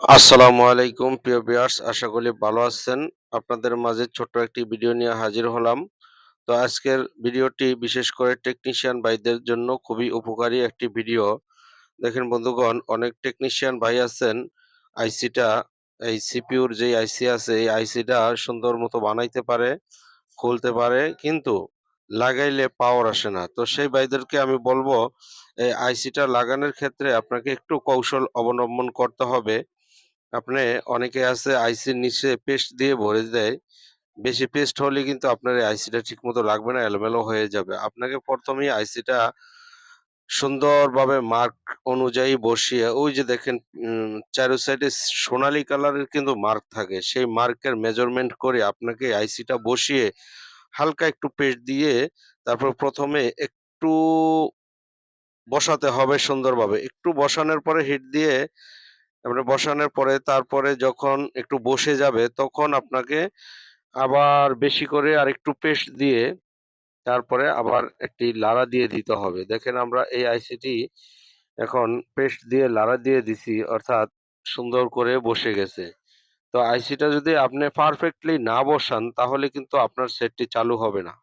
আসসালামু আলাইকুম প্রিয় ভিউয়ার্স, আশা করি ভালো আছেন। আপনাদের মাঝে ছোট্ট একটি ভিডিও নিয়ে হাজির হলাম। তো আজকের ভিডিওটি বিশেষ করে টেকনিশিয়ান ভাইদের জন্য খুবই উপকারী একটি ভিডিও। দেখেন বন্ধুগণ, অনেক টেকনিশিয়ান ভাই আছেন আইসিটা, এই সিপিইউর যেই আইসি আছে এই আইসিটা সুন্দর মতো বানাইতে পারে, খুলতে পারে, কিন্তু লাগাইলে পাওয়ার আসে না। তো সেই ভাইদেরকে আমি বলবো এই আইসিটা লাগানোর ক্ষেত্রে আপনাকে একটু কৌশল অবলম্বন করতে হবে। আপনি অনেকে আছে আইসির নিচে পেস্ট দিয়ে ভরে দেয়। বেশি পেস্ট হলে কিন্তু আপনার এই আইসিটা ঠিকমতো লাগবে না, এলোমেলো হয়ে যাবে। আপনাকে ১ম এই আইসিটা সুন্দরভাবে মার্ক অনুযায়ী বসিয়ে ওই যে দেখেন চারো সাইডে সোনালী কালারের কিন্তু মার্ক থাকে। সেই মার্কের মেজারমেন্ট করে আপনাকে আইসিটা বসিয়ে হালকা একটু পেস্ট দিয়ে তারপর ১ম এ একটু বসাতে হবে সুন্দরভাবে। একটু বসানোর পরে হিট দিয়ে তারপরে বসানোর পরে তারপরে যখন একটু বসে যাবে তখন আপনাকে আবার বেশি করে আরেকটু পেস্ট দিয়ে তারপরে আবার একটি লাড়া দিয়ে দিতে হবে। দেখেন আমরা এই আইসিটি এখন পেস্ট দিয়ে লাড়া দিয়ে দিছি, অর্থাৎ সুন্দর করে বসে গেছে। তো আইসিটা যদি আপনি পারফেক্টলি না বসান তাহলে কিন্তু আপনার সেটটি চালু হবে না।